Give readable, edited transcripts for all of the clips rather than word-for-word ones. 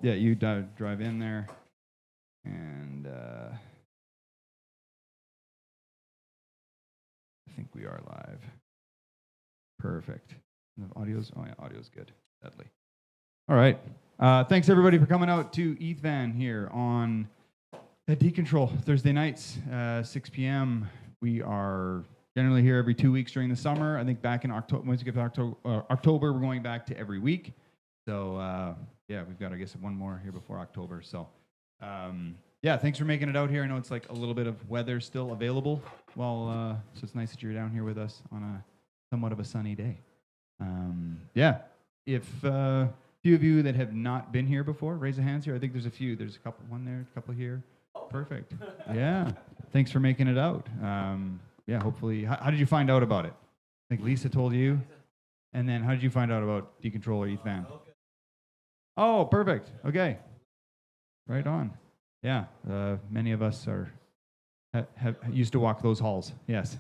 yeah, you drive in there, and I think we are live. Perfect. The audio's, oh yeah, audio's good. Deadly. All right. Thanks everybody for coming out to ETHVAN here on Decontrol Thursday nights, 6 p.m. We are generally here every 2 weeks during the summer. I think back in October, once we get to October, we're going back to every week. So yeah, we've got, I guess, one more here before October. So yeah, thanks for making it out here. I know it's like a little bit of weather still available. Well, so it's nice that you're down here with us on a somewhat of a sunny day. Yeah, if few of you that have not been here before, raise a hands here. I think there's a few. There's a couple, one there, a couple here. Perfect. Yeah. Thanks for making it out. Yeah, hopefully. How did you find out about it? I think Lisa told you. And then how did you find out about Decontrol or ETHVAN? Oh, perfect. Okay. Right on. Yeah. Many of us are have used to walk those halls. Yes.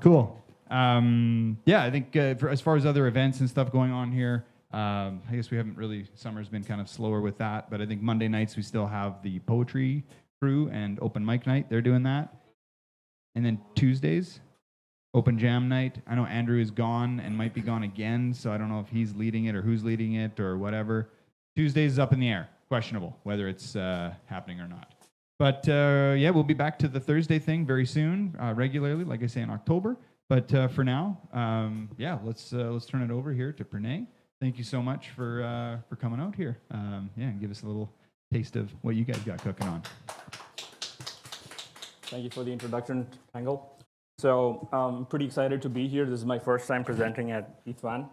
Cool. Yeah, I think as far as other events and stuff going on here, I guess we haven't really, summer's been kind of slower with that, but I think Monday nights we still have the poetry crew and open mic night. They're doing that. And then Tuesdays, open jam night. I know Andrew is gone and might be gone again, so I don't know if he's leading it or who's leading it or whatever. Tuesdays is up in the air, questionable whether it's happening or not. But yeah, we'll be back to the Thursday thing very soon, regularly, like I say, in October. But for now, yeah, let's turn it over here to Pranay. Thank you so much for coming out here. Yeah, and give us a little taste of what you guys got cooking on. Thank you for the introduction, Tangle. So I'm pretty excited to be here. This is my first time presenting at ETHVAN.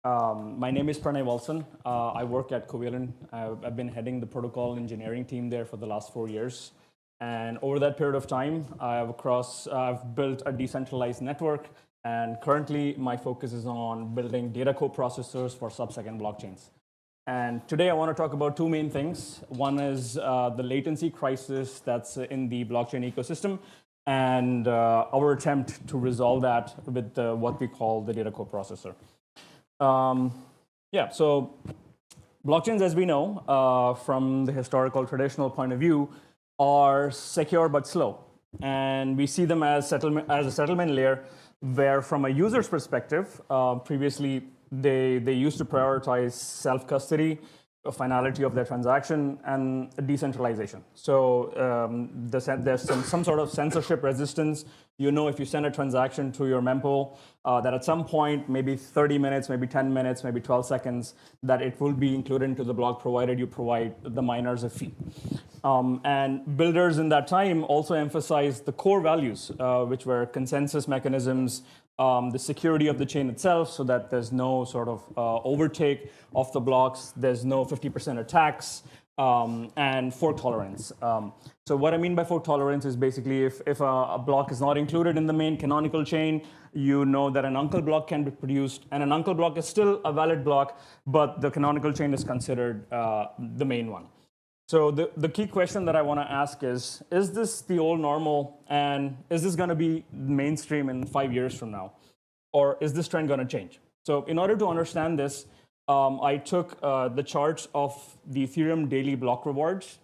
My name is Pranay Walson. I work at Covalent. I've been heading the protocol engineering team there for the last 4 years. And over that period of time, I've built a decentralized network. And currently, my focus is on building data co-processors for sub-second blockchains. And today, I want to talk about two main things. One is the latency crisis that's in the blockchain ecosystem, and our attempt to resolve that with what we call the data co-processor. Yeah, so blockchains, as we know, from the historical traditional point of view, are secure but slow. And we see them as a settlement layer where, from a user's perspective, previously they used to prioritize self-custody, finality of their transaction, and decentralization. So there's some sort of censorship resistance. You know, if you send a transaction to your mempool, that at some point, maybe 30 minutes, maybe 10 minutes, maybe 12 seconds, that it will be included into the block provided you provide the miners a fee. And builders in that time also emphasized the core values, which were consensus mechanisms, the security of the chain itself, so that there's no sort of overtake of the blocks, there's no 50% attacks, and fork tolerance. So what I mean by fork tolerance is basically if a block is not included in the main canonical chain, you know that an uncle block can be produced, and an uncle block is still a valid block, but the canonical chain is considered the main one. So the key question that I want to ask is this the old normal, and is this going to be mainstream in 5 years from now? Or is this trend going to change? So in order to understand this, I took the charts of the Ethereum daily block rewards,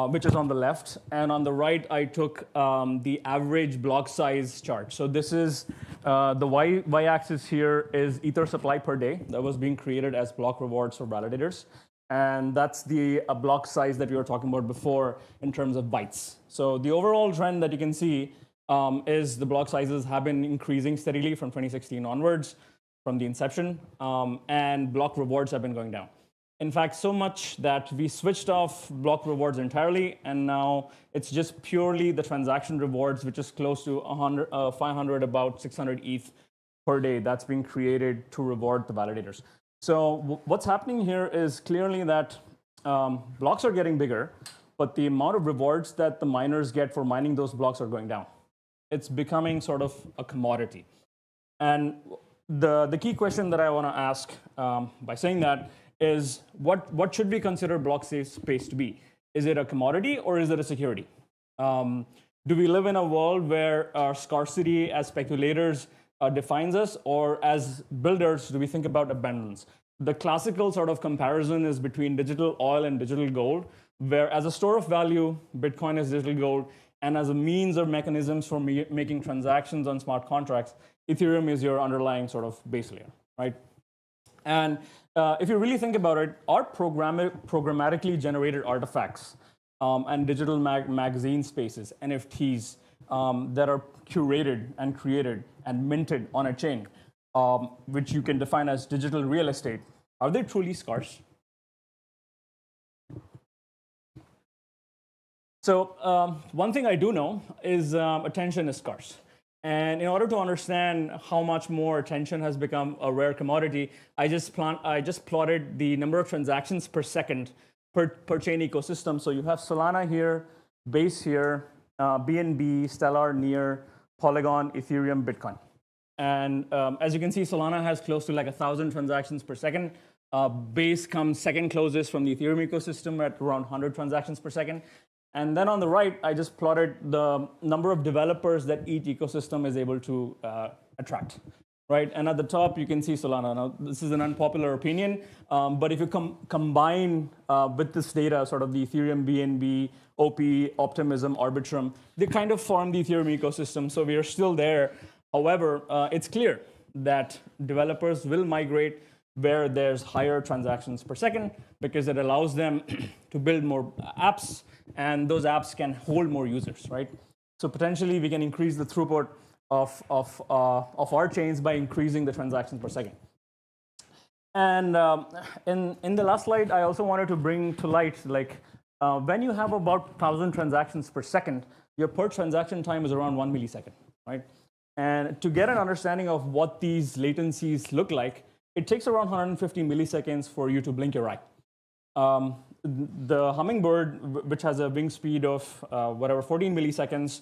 which is on the left. And on the right, I took the average block size chart. So this is the y-axis here is Ether supply per day that was being created as block rewards for validators. And that's the block size that we were talking about before in terms of bytes. So the overall trend that you can see is the block sizes have been increasing steadily from 2016 onwards, from the inception, and block rewards have been going down. In fact, so much that we switched off block rewards entirely, and now it's just purely the transaction rewards, which is close to 500, about 600 ETH per day that's being created to reward the validators. So what's happening here is clearly that blocks are getting bigger, but the amount of rewards that the miners get for mining those blocks are going down. It's becoming sort of a commodity. And the key question that I want to ask by saying that is what should we consider block space to be? Is it a commodity or is it a security? Do we live in a world where our scarcity as speculators defines us, or as builders, do we think about abundance? The classical sort of comparison is between digital oil and digital gold, where as a store of value, Bitcoin is digital gold, and as a means or mechanisms for making transactions on smart contracts, Ethereum is your underlying sort of base layer, right? And if you really think about it, our programmatically generated artifacts and digital magazine spaces, NFTs, that are curated and created and minted on a chain, which you can define as digital real estate, are they truly scarce? So one thing I do know is attention is scarce. And in order to understand how much more attention has become a rare commodity, I just plotted the number of transactions per second per chain ecosystem. So you have Solana here, Base here, BNB, Stellar, Near, Polygon, Ethereum, Bitcoin. And as you can see, Solana has close to like 1,000 transactions per second. Base comes second closest from the Ethereum ecosystem at around 100 transactions per second. And then on the right, I just plotted the number of developers that each ecosystem is able to attract, right? And at the top, you can see Solana. Now, this is an unpopular opinion, but if you combine with this data, sort of the Ethereum, BNB, OP, Optimism, Arbitrum, they kind of form the Ethereum ecosystem, so we are still there. However, it's clear that developers will migrate where there's higher transactions per second because it allows them to build more apps, and those apps can hold more users, right? So potentially we can increase the throughput of our chains by increasing the transactions per second. And in the last slide, I also wanted to bring to light, like when you have about 1,000 transactions per second, your per transaction time is around 1 millisecond, right? And to get an understanding of what these latencies look like, it takes around 150 milliseconds for you to blink your eye. The Hummingbird, which has a wing speed of 14 milliseconds,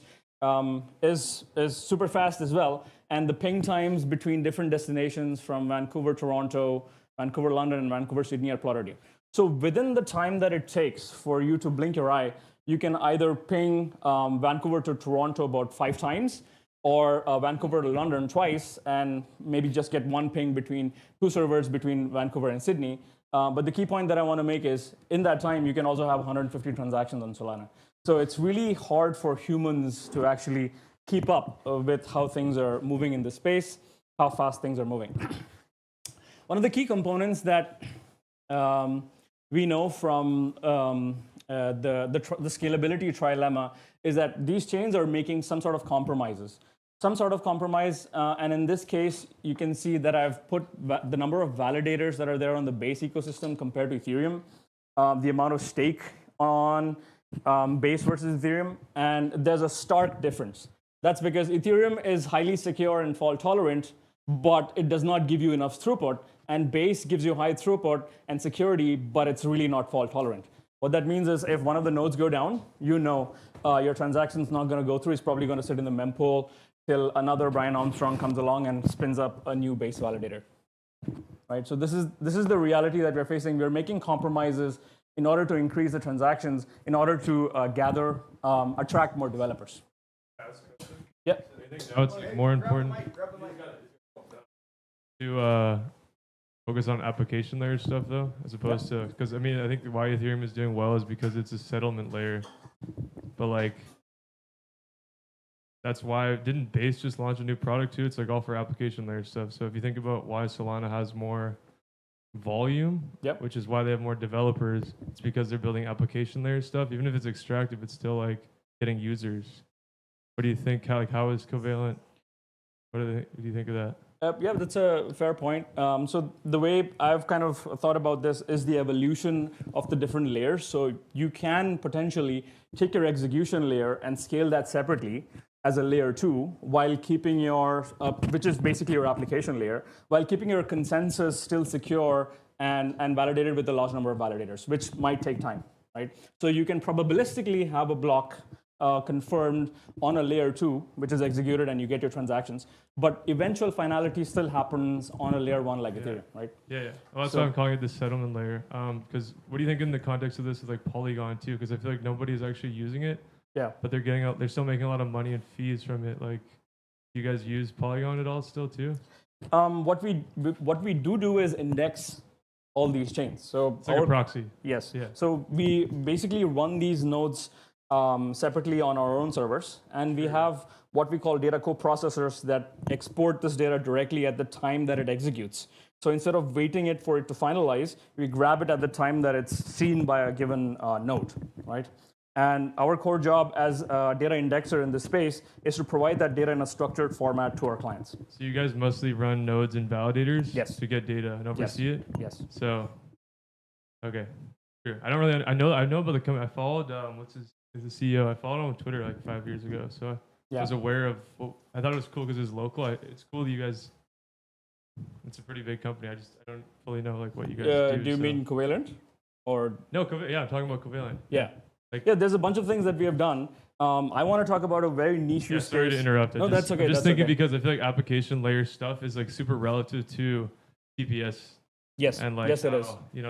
is super fast as well. And the ping times between different destinations from Vancouver, Toronto, Vancouver, London, and Vancouver, Sydney are plotted here. So within the time that it takes for you to blink your eye, you can either ping Vancouver to Toronto about 5 times, or Vancouver to London twice, and maybe just get one ping between 2 servers between Vancouver and Sydney. But the key point that I want to make is, in that time, you can also have 150 transactions on Solana. So it's really hard for humans to actually keep up with how things are moving in the space, how fast things are moving. One of the key components that we know from the scalability trilemma is that these chains are making some sort of compromises. And in this case, you can see that I've put the number of validators that are there on the base ecosystem compared to Ethereum, the amount of stake on base versus Ethereum, and there's a stark difference. That's because Ethereum is highly secure and fault tolerant, but it does not give you enough throughput, and base gives you high throughput and security, but it's really not fault tolerant. What that means is if one of the nodes go down, you know your transaction's not going to go through. It's probably going to sit in the mempool till another Brian Armstrong comes along and spins up a new base validator, right? So this is the reality that we're facing. We're making compromises in order to increase the transactions, in order to attract more developers. Yeah. I think now it's like more important to focus on application layer stuff though, as opposed to, because I mean, I think why Ethereum is doing well is because it's a settlement layer, but like, that's why, didn't Base just launch a new product too? It's like all for application layer stuff. So if you think about why Solana has more volume, which is why they have more developers, it's because they're building application layer stuff. Even if it's extractive, it's still like getting users. What do you think? How is Covalent? What do you think of that? Yeah, that's a fair point. So the way I've kind of thought about this is the evolution of the different layers. So you can potentially take your execution layer and scale that separately as a layer 2 while keeping your, which is basically your application layer, while keeping your consensus still secure and validated with a large number of validators, which might take time, right? So you can probabilistically have a block confirmed on a layer 2, which is executed and you get your transactions. But eventual finality still happens on a layer 1 like Ethereum, right? Yeah. Well, that's why I'm calling it the settlement layer. Because what do you think in the context of this with like Polygon too? Because I feel like nobody's actually using it. Yeah. But they're still making a lot of money and fees from it. Like, you guys use Polygon at all still too? What we do is index all these chains. So It's like a proxy. Yes. Yeah. So we basically run these nodes separately on our own servers, and we have what we call data coprocessors that export this data directly at the time that it executes. So instead of waiting for it to finalize, we grab it at the time that it's seen by a given node, right? And our core job as a data indexer in this space is to provide that data in a structured format to our clients. So you guys mostly run nodes and validators Yes. to get data and oversee it? Yes. So, okay. Sure. I don't really, I know about the company. I followed, is the CEO. I followed him on Twitter like 5 years ago. So I was aware of, I thought it was cool because it was local. It's cool that you guys, it's a pretty big company. I don't fully know like what you guys do. Do you mean Covalent? Or No, yeah, I'm talking about Covalent. Yeah. Like, yeah, there's a bunch of things that we have done. I want to talk about a very niche use case. Sorry to interrupt. No, that's okay. I'm just that's thinking okay. because I feel like application layer stuff is like super relative to TPS. Yes, And like, yes, it is.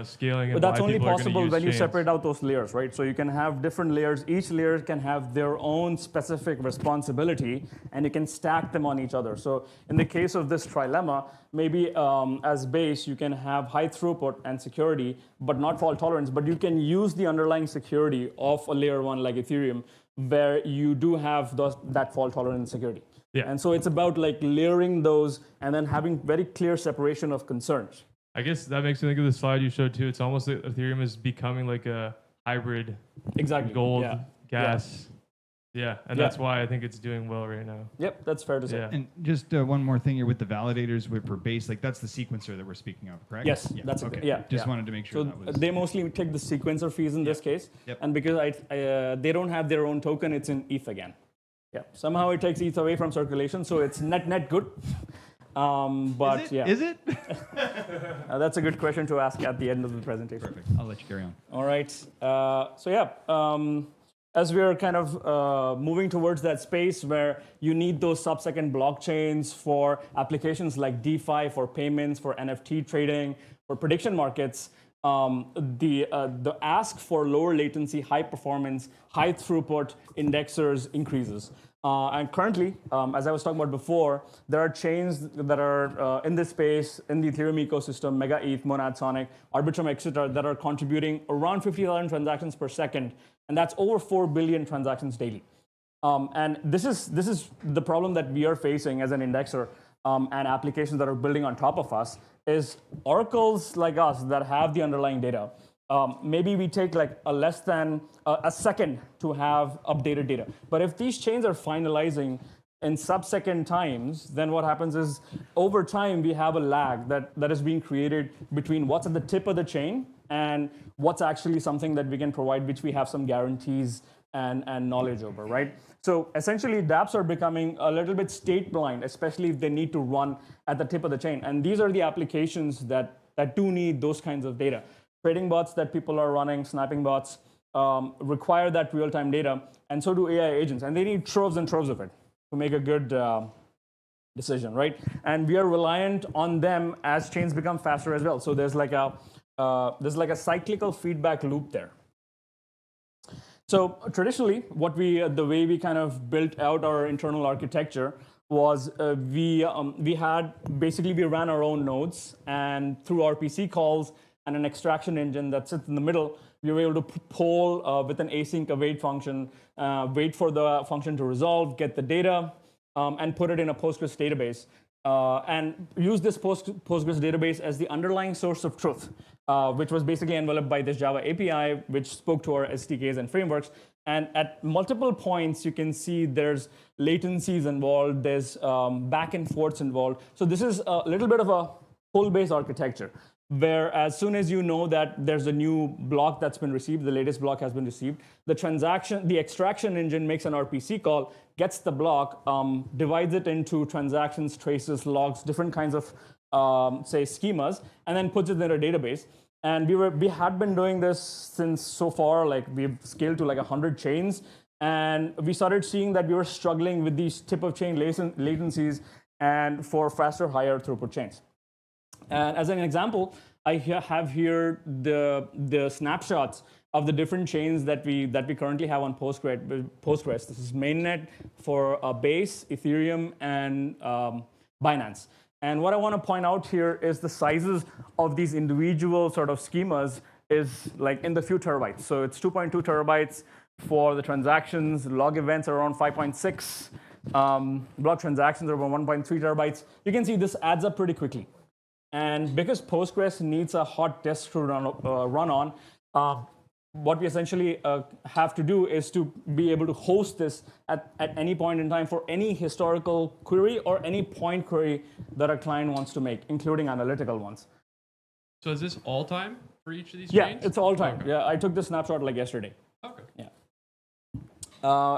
Scaling. But And that's why only people are gonna possible use when you chains. separate out those layers, right? So you can have different layers. Each layer can have their own specific responsibility, and you can stack them on each other. So in the case of this trilemma, maybe as base, you can have high throughput and security, but not fault tolerance. But you can use the underlying security of a layer one like Ethereum, where you do have that fault tolerant and security. Yeah. And so it's about like layering those and then having very clear separation of concerns. I guess that makes me think of the slide you showed too. It's almost like Ethereum is becoming like a hybrid Exactly. gold Yeah. gas. Yeah, and Yeah. that's why I think it's doing well right now. Yep, that's fair to say. Yeah. And just one more thing here with the validators for base, like that's the sequencer that we're speaking of, correct? Yes, Yeah. that's okay. yeah. Just yeah. wanted to make sure So that was. they mostly take the sequencer fees in this case, Yep. and because they don't have their own token, it's in ETH again. Yeah, somehow it takes ETH away from circulation, so it's net good. But is it? yeah, Is it? that's a good question to ask at the end of the presentation. Perfect. I'll let you carry on. All right. So yeah, as we're kind of moving towards that space where you need those sub-second blockchains for applications like DeFi, for payments, for NFT trading, for prediction markets, the ask for lower latency, high performance, high throughput indexers increases. And currently, as I was talking about before, there are chains that are in this space, in the Ethereum ecosystem, Mega ETH, Monad Sonic, Arbitrum, etc., that are contributing around 50,000 transactions per second, and that's over 4 billion transactions daily. And this is the problem that we are facing as an indexer and applications that are building on top of us is oracles like us that have the underlying data. Maybe we take like less than a second to have updated data. But if these chains are finalizing in sub-second times, then what happens is over time we have a lag that is being created between what's at the tip of the chain and what's actually something that we can provide, which we have some guarantees and knowledge over, right? So essentially, dApps are becoming a little bit state blind, especially if they need to run at the tip of the chain. And these are the applications that do need those kinds of data. Trading bots that people are running, sniping bots, require that real-time data, and so do AI agents. And they need troves and troves of it to make a good decision, right? And we are reliant on them as chains become faster as well. So there's like a cyclical feedback loop there. So traditionally, the way we kind of built out our internal architecture was we ran our own nodes, and through RPC calls and an extraction engine that sits in the middle, we were able to poll with an async await function, wait for the function to resolve, get the data, and put it in a Postgres database. And use this Postgres database as the underlying source of truth, which was basically enveloped by this Java API, which spoke to our SDKs and frameworks. And at multiple points, you can see there's latencies involved, there's back and forths involved. So this is a little bit of a pull-based architecture, where as soon as you know that there's a new block that's been received, the latest block has been received, the extraction engine makes an RPC call, gets the block, divides it into transactions, traces, logs, different kinds of, say, schemas, and then puts it in a database. And we had been doing this since so far, like we've scaled to like 100 chains, and we started seeing that we were struggling with these tip-of-chain latencies and for faster, higher throughput chains. And as an example, I have here the snapshots of the different chains that we currently have on Postgres. This is mainnet for Base, Ethereum, and Binance. And what I want to point out here is the sizes of these individual sort of schemas is like in the few terabytes. So it's 2.2 terabytes for the transactions. Log events are around 5.6. Block transactions are about 1.3 terabytes. You can see this adds up pretty quickly. And because Postgres needs a hot disk to run on, what we essentially have to do is to be able to host this at any point in time for any historical query or any point query that a client wants to make, including analytical ones. So is this all time for each of these Yeah, chains? it's all time. Okay. Yeah, I took this snapshot like yesterday. Okay. Yeah.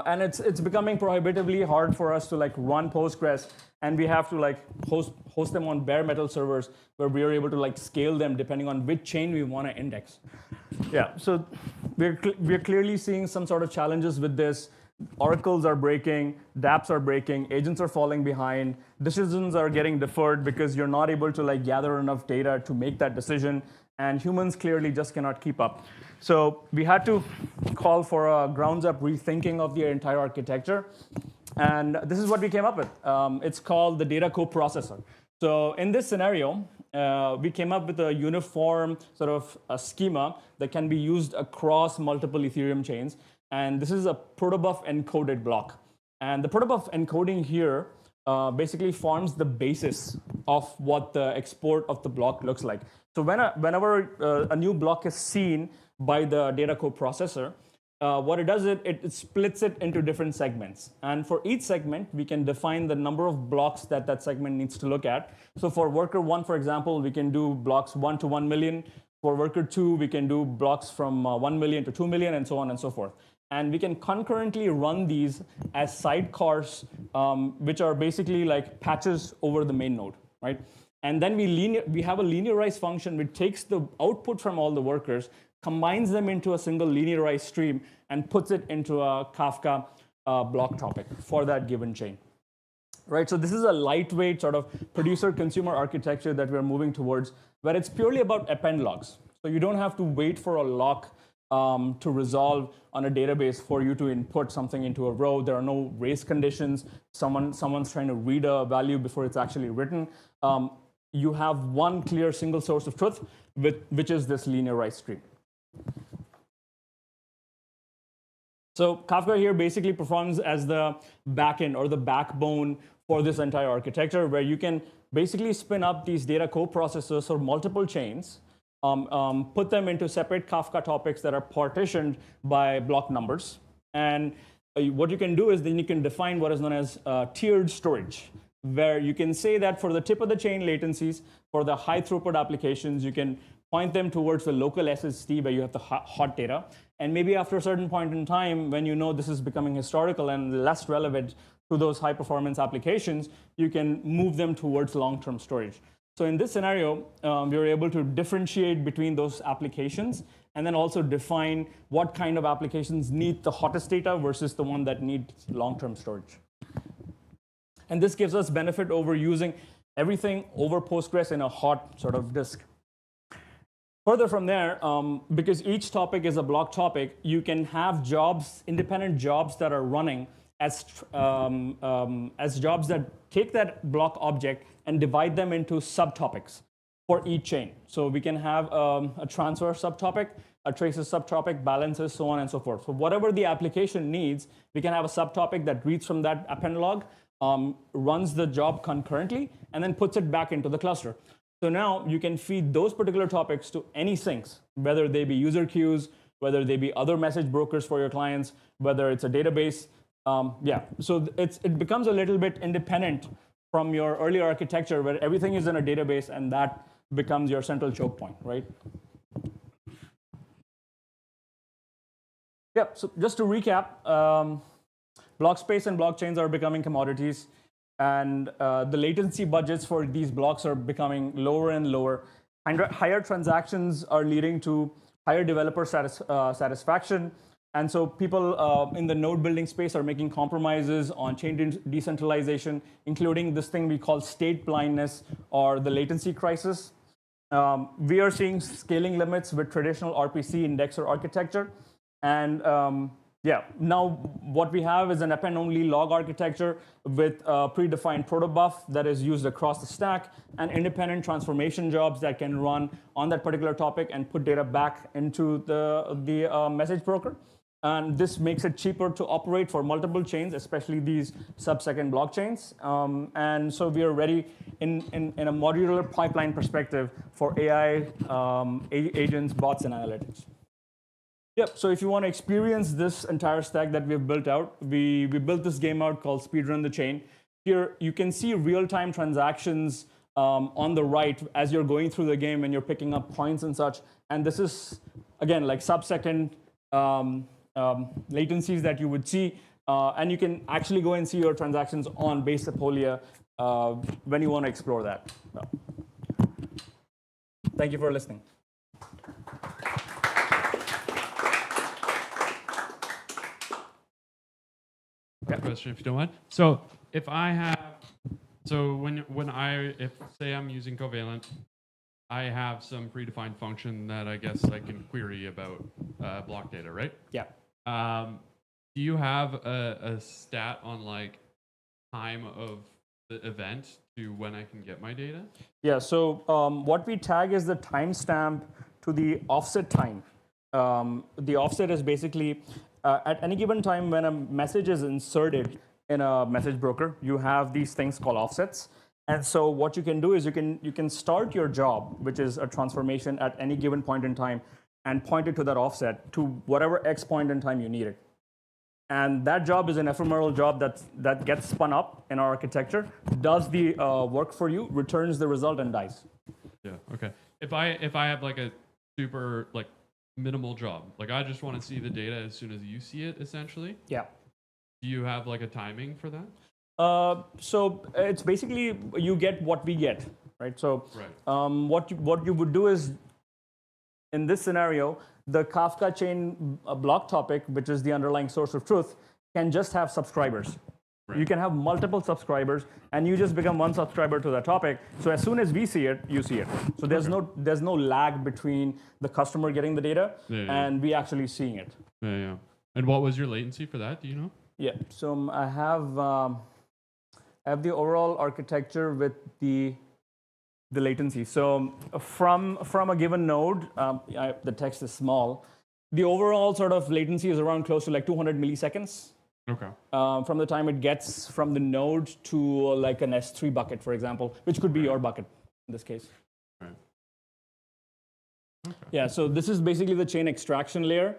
And it's becoming prohibitively hard for us to like run Postgres, and we have to like host them on bare metal servers where we are able to like scale them depending on which chain we want to index. Yeah, so we're clearly seeing some sort of challenges with this. Oracles are breaking, dApps are breaking, agents are falling behind, decisions are getting deferred because you're not able to like gather enough data to make that decision, and humans clearly just cannot keep up. So we had to call for a grounds-up rethinking of the entire architecture, and this is what we came up with. It's called the data coprocessor. So in this scenario, we came up with a uniform sort of a schema that can be used across multiple Ethereum chains. And this is a protobuf encoded block. And the protobuf encoding here basically forms the basis of what the export of the block looks like. So whenever a new block is seen by the data coprocessor, what it does is it splits it into different segments. And for each segment, we can define the number of blocks that that segment needs to look at. So for worker 1, for example, we can do blocks 1 to 1 million. For worker 2, we can do blocks from 1 million to 2 million, and so on and so forth. And we can concurrently run these as sidecars, which are basically like patches over the main node, right? And then we have a linearized function which takes the output from all the workers, combines them into a single linearized stream, and puts it into a Kafka block topic for that given chain. Right, so this is a lightweight sort of producer-consumer architecture that we're moving towards, where it's purely about append logs. So you don't have to wait for a lock to resolve on a database for you to input something into a row. There are no race conditions. Someone's trying to read a value before it's actually written. You have one clear single source of truth, which is this linearized stream. So Kafka here basically performs as the backend or the backbone for this entire architecture, where you can basically spin up these data coprocessors for multiple chains, put them into separate Kafka topics that are partitioned by block numbers. And what you can do is then you can define what is known as tiered storage, where you can say that for the tip of the chain latencies, for the high throughput applications, you can point them towards the local SSD where you have the hot data. And maybe after a certain point in time, when you know this is becoming historical and less relevant to those high performance applications, you can move them towards long-term storage. So in this scenario, we're able to differentiate between those applications and then also define what kind of applications need the hottest data versus the one that needs long-term storage. And this gives us benefit over using everything over Postgres in a hot sort of disk. Further from there, because each topic is a block topic, you can have jobs, independent jobs that are running as jobs that take that block object and divide them into subtopics for each chain. So we can have a transfer subtopic, a traces subtopic, balances, so on and so forth. So whatever the application needs, we can have a subtopic that reads from that append log, runs the job concurrently, and then puts it back into the cluster. So now you can feed those particular topics to any sinks, whether they be user queues, whether they be other message brokers for your clients, whether it's a database. So it becomes a little bit independent from your earlier architecture where everything is in a database and that becomes your central choke point, right? Yeah, so just to recap, block space and blockchains are becoming commodities. And the latency budgets for these blocks are becoming lower and lower. Higher transactions are leading to higher developer satisfaction. And so people in the node building space are making compromises on chain decentralization, including this thing we call state blindness or the latency crisis. We are seeing scaling limits with traditional RPC indexer architecture. And Yeah. Now, what we have is an append-only log architecture with a predefined protobuf that is used across the stack, and independent transformation jobs that can run on that particular topic and put data back into the message broker. And this makes it cheaper to operate for multiple chains, especially these sub-second blockchains. And so we are ready in a modular pipeline perspective for AI agents, bots, and analytics. Yep, so if you want to experience this entire stack that we've built out, we built this game out called Speedrun the Chain. Here, you can see real-time transactions on the right as you're going through the game and you're picking up points and such. And this is, again, like sub-second latencies that you would see. And you can actually go and see your transactions on base Apolia when you want to explore that. So, thank you for listening. Question, if you don't mind. So if I have, if say I'm using Covalent, I have some predefined function that I guess I can query about block data, right? Yeah. Do you have a stat on like time of the event to when I can get my data? Yeah. So what we tag is the timestamp to the offset time. The offset is basically at any given time when a message is inserted in a message broker, you have these things called offsets. And so what you can do is you can start your job, which is a transformation at any given point in time, and point it to that offset to whatever X point in time you need it. And that job is an ephemeral job that gets spun up in our architecture, does the work for you, returns the result, and dies. Yeah. Okay. If I have like a super like minimal job, like I just want to see the data as soon as you see it, essentially. Yeah. Do you have like a timing for that? So it's basically you get what we get, right? So what you would do is, in this scenario, the Kafka chain block topic, which is the underlying source of truth, can just have subscribers. Right. You can have multiple subscribers, and you just become one subscriber to that topic. So as soon as we see it, you see it. So there's no lag between the customer getting the data and we actually seeing it. Yeah. And what was your latency for that? Do you know? Yeah. So I have the overall architecture with the latency. So from a given node, the text is small. The overall sort of latency is around close to like 200 milliseconds. Okay. From the time it gets from the node to like an S3 bucket, for example, which could be your bucket in this case. Right. Okay. Yeah, so this is basically the chain extraction layer.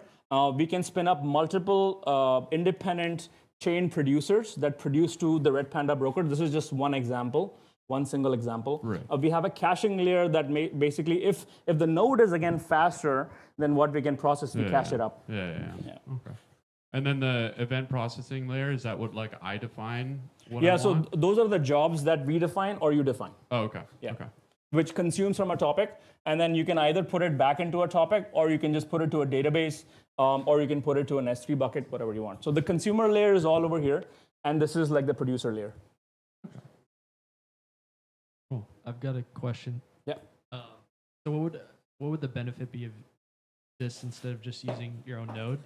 We can spin up multiple independent chain producers that produce to the Red Panda broker. This is just one example, one single example. Right. We have a caching layer that basically, if the node is again faster than what we can process, we cache it up. Yeah. Okay. And then the event processing layer, is that what like I define what I want? So those are the jobs that we define or you define. Oh, okay. Yeah. Okay. Which consumes from a topic, and then you can either put it back into a topic, or you can just put it to a database, or you can put it to an S3 bucket, whatever you want. So the consumer layer is all over here, and this is like the producer layer. Okay. Cool. I've got a question. Yeah. So what would the benefit be of this instead of just using your own node?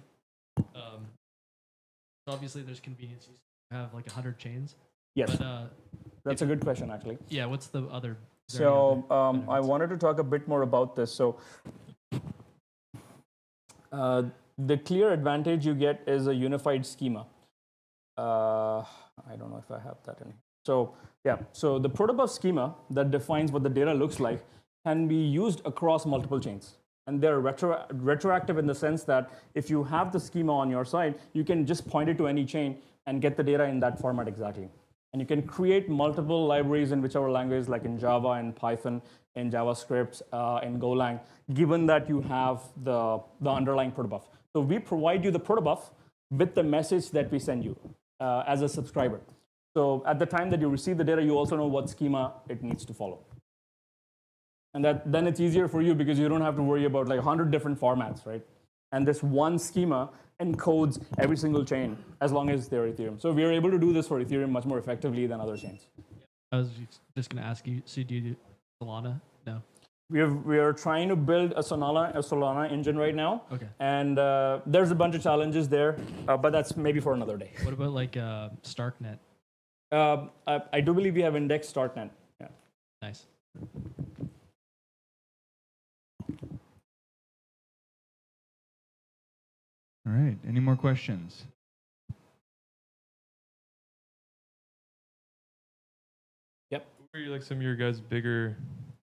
So obviously there's conveniences. You have like 100 chains. Yes. But, that's a good question, actually. Yeah. What's the other? So I wanted to talk a bit more about this. So the clear advantage you get is a unified schema. I don't know if I have that in here. So yeah, so the protobuf schema that defines what the data looks like can be used across multiple chains. And they're retroactive in the sense that if you have the schema on your side, you can just point it to any chain and get the data in that format exactly. And you can create multiple libraries in whichever language, like in Java and Python, in JavaScript, in Golang, given that you have the underlying protobuf. So we provide you the protobuf with the message that we send you as a subscriber. So at the time that you receive the data, you also know what schema it needs to follow. And then it's easier for you because you don't have to worry about like 100 different formats, right? And this one schema encodes every single chain as long as they're Ethereum. So we are able to do this for Ethereum much more effectively than other chains. I was just going to ask you, so do you do Solana? No. We are trying to build a Solana engine right now. Okay. And there's a bunch of challenges there, but that's maybe for another day. What about like Starknet? I do believe we have indexed Starknet. Yeah. Nice. All right. Any more questions? Yep. Who are you, like some of your guys' bigger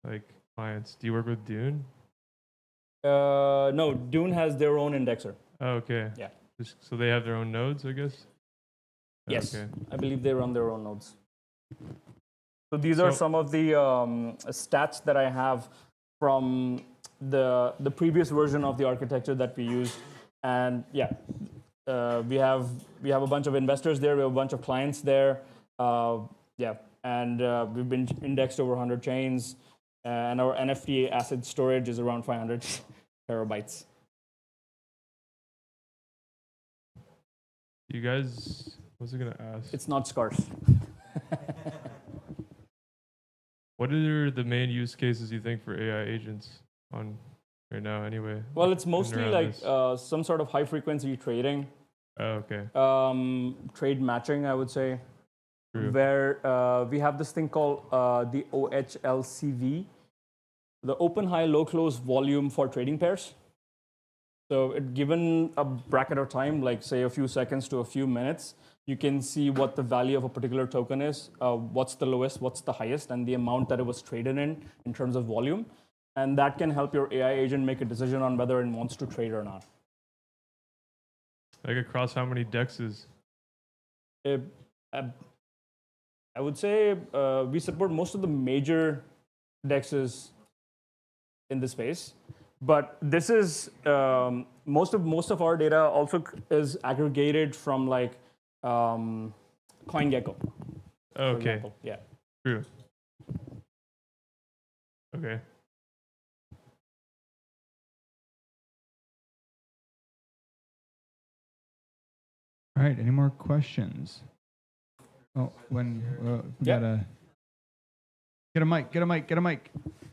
like clients? Do you work with Dune? No, Dune has their own indexer. Oh, okay. Yeah. So they have their own nodes, I guess. Yes, Okay. I believe they run their own nodes. So these are some of the stats that I have from the previous version of the architecture that we use. And yeah, we have a bunch of investors there. We have a bunch of clients there. Yeah, and we've been indexed over 100 chains, and our NFT asset storage is around 500 terabytes. You guys, what was I gonna ask? It's not scarce. What are the main use cases you think for AI agents on right now? Anyway. Well, it's mostly like this? some sort of high frequency trading. Oh, okay. Trade matching, I would say, True. where we have this thing called the OHLCV, the open high low close volume for trading pairs. So given a bracket of time, like say a few seconds to a few minutes, you can see what the value of a particular token is, what's the lowest, what's the highest, and the amount that it was traded in terms of volume. And that can help your AI agent make a decision on whether it wants to trade or not. Like across how many dexes? I would say we support most of the major dexes in the space, but this is most of our data also is aggregated from like CoinGecko. Oh, okay. Yeah. True. Okay. All right. Any more questions? Oh, we gotta get a mic. Get a mic. Get a mic.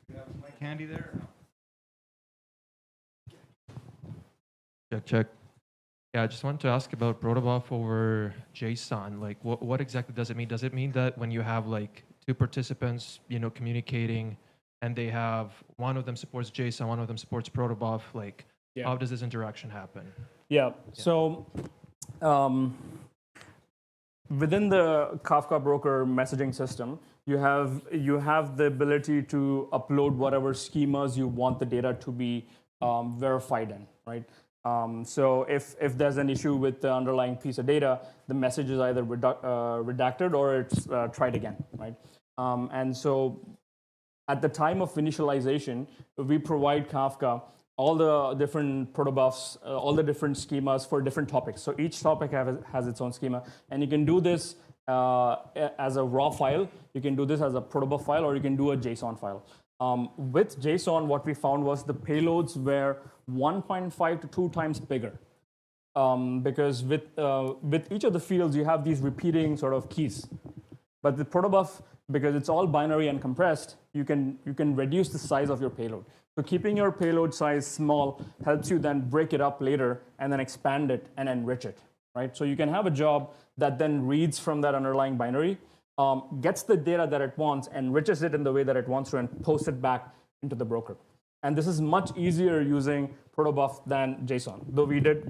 You have a mic handy there? Check. Yeah, I just wanted to ask about protobuf over JSON. Like, what exactly does it mean? Does it mean that when you have like two participants, communicating, and they have one of them supports JSON, one of them supports protobuf, like, how does this interaction happen? Yeah. So within the Kafka broker messaging system, you have the ability to upload whatever schemas you want the data to be verified in, right? So if there's an issue with the underlying piece of data, the message is either redacted or it's tried again, right? And so at the time of initialization, we provide Kafka all the different protobufs, all the different schemas for different topics. So each topic has its own schema, and you can do this as a raw file. You can do this as a protobuf file, or you can do a JSON file. With JSON, what we found was the payloads were 1.5 to 2 times bigger, because with each of the fields you have these repeating sort of keys. But the protobuf, because it's all binary and compressed, you can reduce the size of your payload. So keeping your payload size small helps you then break it up later and then expand it and enrich it, right? So you can have a job that then reads from that underlying binary, gets the data that it wants, enriches it in the way that it wants to, and posts it back into the broker. And this is much easier using protobuf than JSON, though we did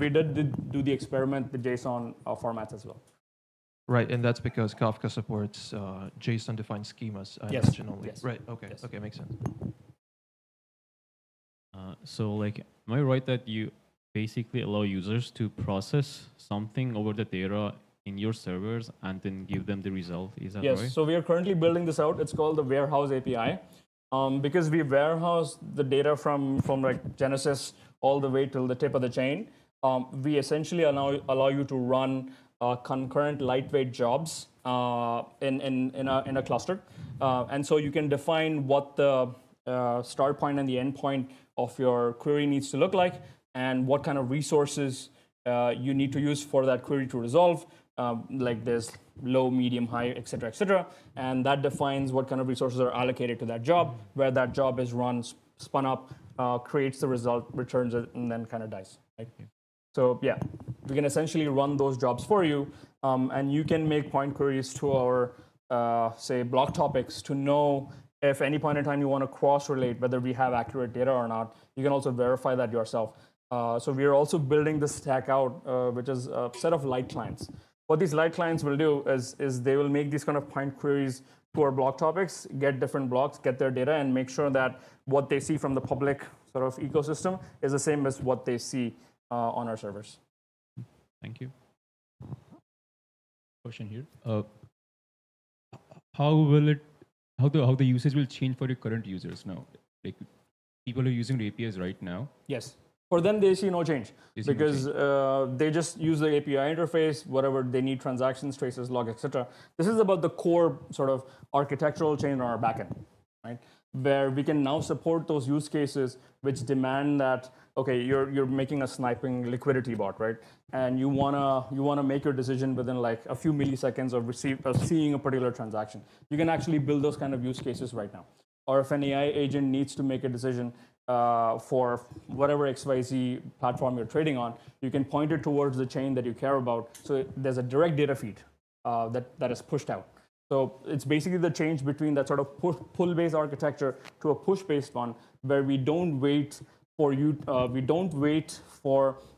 do the experiment, the JSON formats as well. Right, and that's because Kafka supports JSON-defined schemas, I imagine only. Yes. Right, okay, Yes. okay, makes sense. So like, am I right that you basically allow users to process something over the data in your servers and then give them the result? Is that right? Yes, so we are currently building this out. It's called the Warehouse API. Because we warehouse the data from like Genesis all the way till the tip of the chain, we essentially allow you to run concurrent lightweight jobs in a cluster. And so you can define what the start point and the end point of your query needs to look like, and what kind of resources you need to use for that query to resolve. Like there's low, medium, high, et cetera, and that defines what kind of resources are allocated to that job, where that job is run spun up, creates the result, returns it, and then kind of dies. Right? So yeah, we can essentially run those jobs for you, and you can make point queries to our, say, block topics to know if any point in time you want to cross-relate whether we have accurate data or not. You can also verify that yourself. So we are also building this stack out, which is a set of light clients. What these light clients will do is they will make these kind of point queries to our block topics, get different blocks, get their data, and make sure that what they see from the public sort of ecosystem is the same as what they see on our servers. Thank you. Question here. How the usage will change for your current users now? Like people are using the APIs right now. Yes. For them, they see no change They see no because they just use the API interface, whatever they need, transactions, traces, log, etc. This is about the core sort of architectural change on our backend, right? Where we can now support those use cases which demand that, okay, you're making a sniping liquidity bot, right? And you wanna make your decision within like a few milliseconds of seeing a particular transaction. You can actually build those kind of use cases right now. Or if an AI agent needs to make a decision for whatever XYZ platform you're trading on, you can point it towards the chain that you care about. So there's a direct data feed that is pushed out. So it's basically the change between that sort of pull-based architecture to a push-based one, where we don't wait for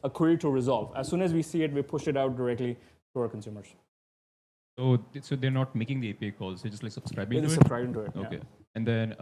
a query to resolve. As soon as we see it, we push it out directly to our consumers. So they're not making the API calls; they're just like subscribing to it. Subscribing to it. Okay, Yeah. and then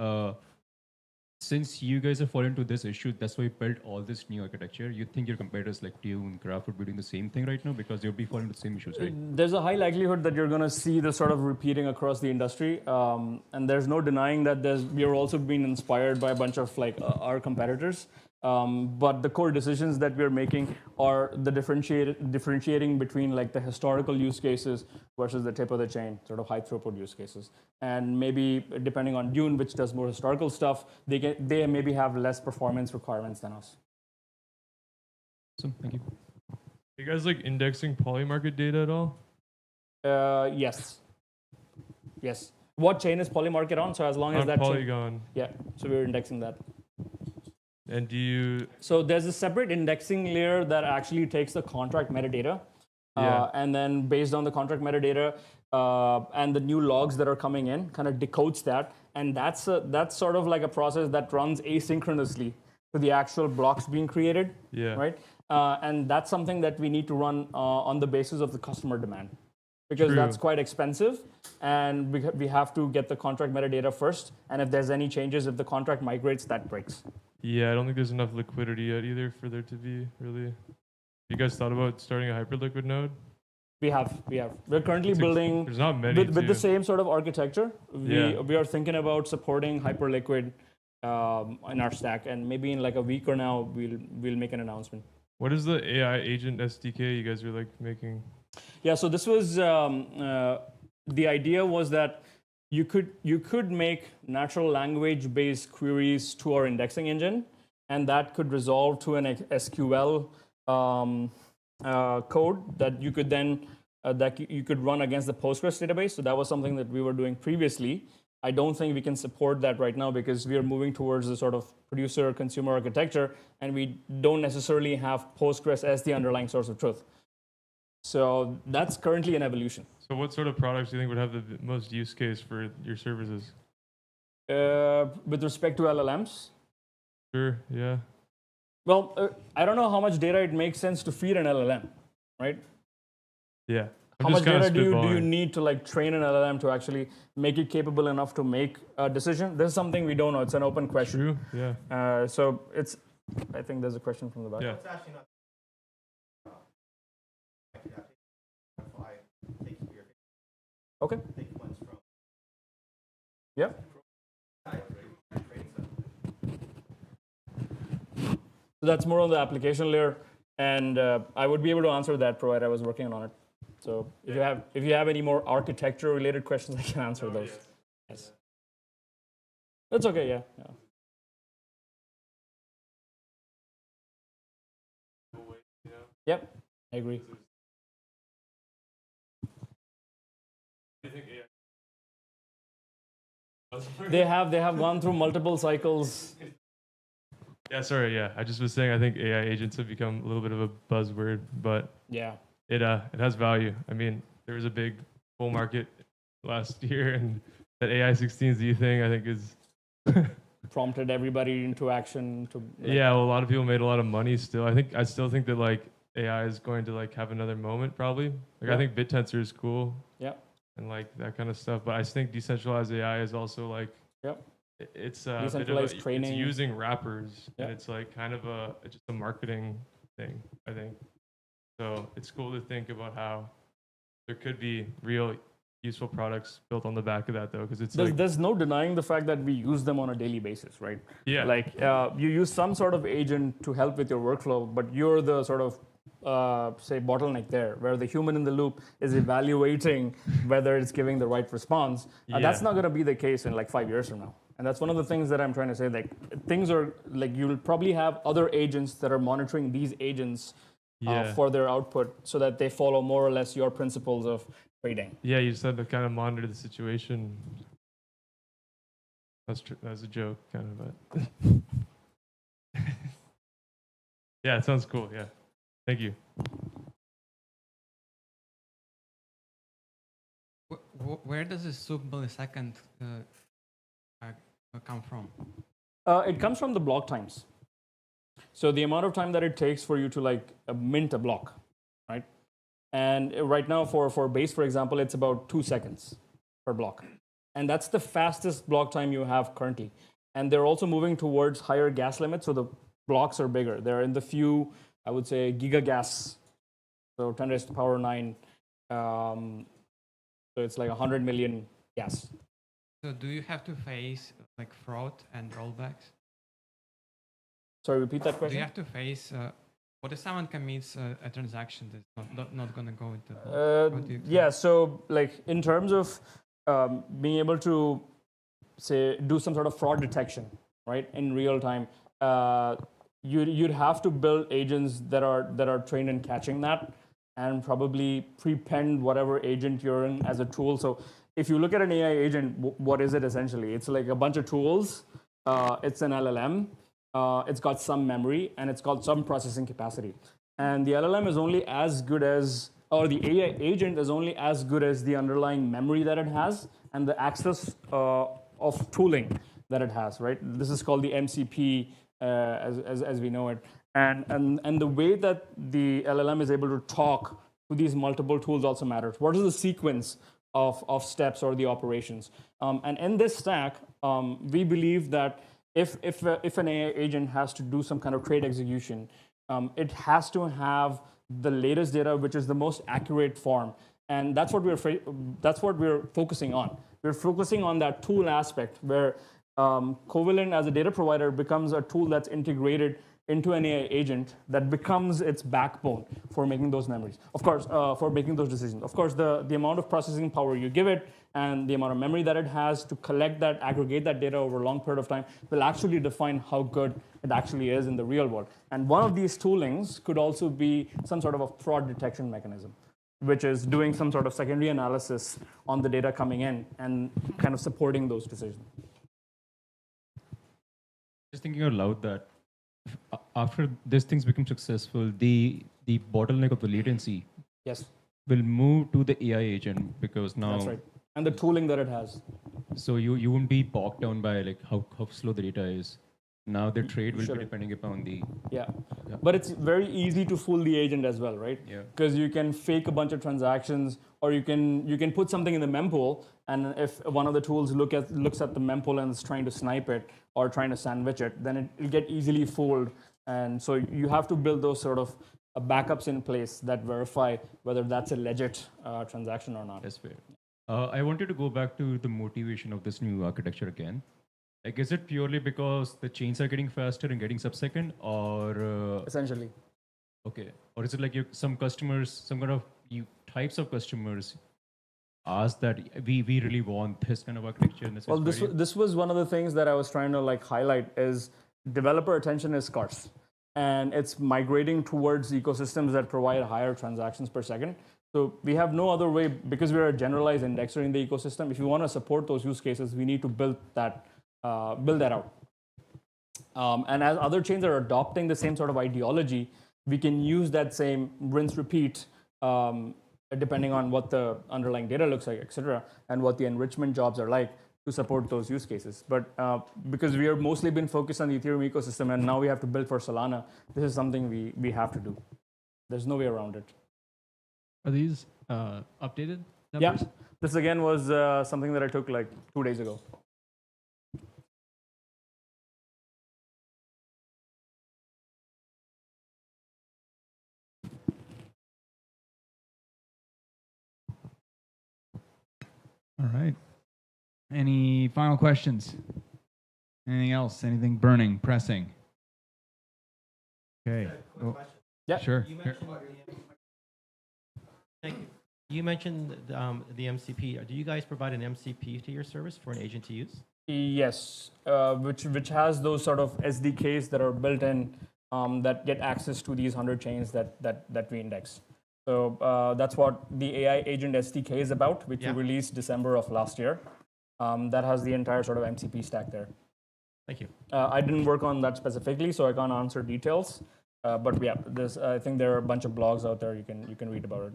since you guys have fallen into this issue, that's why you built all this new architecture. You think your competitors like Tune and Graph would be doing the same thing right now because they'll be falling into the same issues, right? There's a high likelihood that you're going to see this sort of repeating across the industry, and there's no denying that we are also being inspired by a bunch of like our competitors. But the core decisions that we're making are the differentiating between like the historical use cases versus the tip of the chain, sort of high throughput use cases. And maybe depending on Dune, which does more historical stuff, they maybe have less performance requirements than us. So thank you. Are you guys like indexing polymarket data at all? Yes. Yes. What chain is Polymarket on? So as long as On that chain, Polygon. yeah. So we're indexing that. And do you? So there's a separate indexing layer that actually takes the contract metadata, and then based on the contract metadata and the new logs that are coming in, kind of decodes that, and that's sort of like a process that runs asynchronously to the actual blocks being created. Yeah. Right. And that's something that we need to run on the basis of the customer demand, because True. that's quite expensive, and we have to get the contract metadata first. And if there's any changes, if the contract migrates, that breaks. Yeah, I don't think there's enough liquidity yet either for there to be really. You guys thought about starting a hyperliquid node? We have. We're currently building There's not many. with the same sort of architecture. Yeah. We are thinking about supporting hyperliquid in our stack, and maybe in like a week or now we'll make an announcement. What is the AI agent SDK you guys are like making? Yeah. So this was the idea was that you could make natural language based queries to our indexing engine, and that could resolve to an SQL code that you could then you could run against the Postgres database. So that was something that we were doing previously. I don't think we can support that right now because we are moving towards the sort of producer consumer architecture, and we don't necessarily have Postgres as the underlying source of truth. So that's currently an evolution. So what sort of products do you think would have the most use case for your services? With respect to LLMs, Sure, yeah. well, I don't know how much data it makes sense to feed an LLM, right? Yeah. I'm How just much kinda data do you spitballing. need to like train an LLM to actually make it capable enough to make a decision? This is something we don't know. It's an open question. True, yeah. So it's. I think there's a question from the back. Yeah. It's actually not. Okay. Take ones from. Yeah. So that's more on the application layer, and I would be able to answer that provided I was working on it. So if you have any more architecture related questions, I can answer those. Yes. That's okay. Yeah. Yep. I agree. They have gone through multiple cycles. Yeah, sorry. Yeah, I just was saying I think AI agents have become a little bit of a buzzword, but Yeah. it has value. I mean, there was a big bull market last year, and that AI 16Z thing I think is Prompted everybody into action to. yeah. Well, a lot of people made a lot of money still. I still think that like AI is going to like have another moment probably. Like Yeah. I think BitTensor is cool. Yeah. And like that kind of stuff, but I think decentralized AI is also like Yep. it's a bit of Decentralized it's training. using wrappers Yeah. and it's like kind of just a marketing thing, I think. So it's cool to think about how there could be real useful products built on the back of that though, because it's like There's no denying the fact that we use them on a daily basis, right? yeah, Like you use some sort of agent to help with your workflow, but you're the sort of say bottleneck there, where the human in the loop is evaluating whether it's giving the right response. That's Yeah. not going to be the case in like 5 years from now. And that's one of the things that I'm trying to say. Like things are like you'll probably have other agents that are monitoring these agents yeah, for their output, so that they follow more or less your principles of trading. yeah. You just had to kind of monitor the situation. That's a joke, kind of, but yeah, it sounds cool. Yeah, thank you. Where does the sub-millisecond come from? It comes from the block times. So the amount of time that it takes for you to like mint a block, right? And right now for base, for example, it's about 2 seconds per block. And that's the fastest block time you have currently. And they're also moving towards higher gas limits, so the blocks are bigger. They're in the few, I would say, gigagas, so 10 raised to the power 9. So it's like 100 million gas. So do you have to face like fraud and rollbacks? Sorry, repeat that Do question. you have to face what if someone commits a transaction that's not going to go into the what do you Yeah, so like in terms of being able to say do some sort of fraud detection, right, in real time, you'd have to build agents that are trained in catching that, and probably prepend whatever agent you're in as a tool. So if you look at an AI agent, what is it essentially? It's like a bunch of tools. It's an LLM. It's got some memory and it's got some processing capacity. And the LLM is only as good as, or the AI agent is only as good as the underlying memory that it has and the access of tooling that it has, right? This is called the MCP as we know it. And the way that the LLM is able to talk to these multiple tools also matters. What is the sequence of steps or the operations? And in this stack, we believe that if an AI agent has to do some kind of trade execution, it has to have the latest data, which is the most accurate form. And that's what we're focusing on. We're focusing on that tool aspect where Covalent as a data provider becomes a tool that's integrated into an AI agent that becomes its backbone for making those memories. Of course, for making those decisions. Of course, the amount of processing power you give it and the amount of memory that it has to collect that, aggregate that data over a long period of time will actually define how good it actually is in the real world. And one of these toolings could also be some sort of a fraud detection mechanism, which is doing some sort of secondary analysis on the data coming in and kind of supporting those decisions. Just thinking out loud that after these things become successful, the bottleneck of the latency Yes, will move to the AI agent, because now that's right. And the tooling that it has. so you won't be bogged down by like how slow the data is. Now the trade will Sure. be depending upon the Yeah. Yeah. But it's very easy to fool the agent as well, right? Yeah. Because you can fake a bunch of transactions, or you can put something in the mempool, and if one of the tools looks at the mempool and is trying to snipe it or trying to sandwich it, then it'll get easily fooled. And so you have to build those sort of backups in place that verify whether that's a legit transaction or not. That's fair. I wanted to go back to the motivation of this new architecture again. Like, is it purely because the chains are getting faster and getting sub-second, or Essentially. okay, or is it like some customers, some kind of types of customers ask that we really want this kind of architecture? And Well, this was one of the things that I was trying to like highlight is developer attention is scarce, and it's migrating towards ecosystems that provide higher transactions per second. So we have no other way, because we're a generalized indexer in the ecosystem. If you want to support those use cases, we need to build that out. And as other chains are adopting the same sort of ideology, we can use that same rinse repeat depending on what the underlying data looks like, et cetera, and what the enrichment jobs are like to support those use cases. But because we are mostly been focused on the Ethereum ecosystem and now we have to build for Solana, this is something we have to do. There's no way around it. Are these updated numbers? Yeah. This again was something that I took like 2 days ago. All right. Any final questions? Anything else? Anything burning, pressing? Okay. Oh, Yeah. sure. You Here. mentioned thank you. You mentioned the MCP. Do you guys provide an MCP to your service for an agent to use? Yes, which has those sort of SDKs that are built in that get access to these 100 chains that we index. So that's what the AI Agent SDK is about, which we released December of last year. That has the entire sort of MCP stack there. Thank you. I didn't work on that specifically, so I can't answer details. But yeah, I think there are a bunch of blogs out there you can read about it.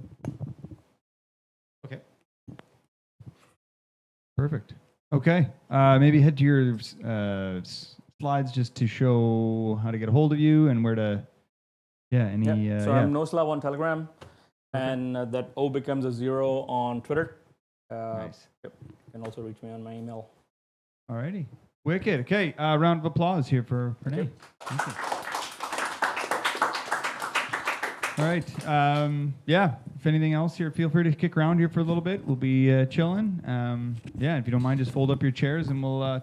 Okay. Perfect. Okay. Maybe head to your slides just to show how to get a hold of you and where to. Yeah. Any. So I'm NoSlav on Telegram, and that O becomes a 0 on Twitter. Nice. Yep. You can also reach me on my email. All righty. Wicked. Okay. Round of applause here for Pranay. Thank you. All right. Yeah. If anything else here, feel free to kick around here for a little bit. We'll be chilling. Yeah. If you don't mind, just fold up your chairs and we'll.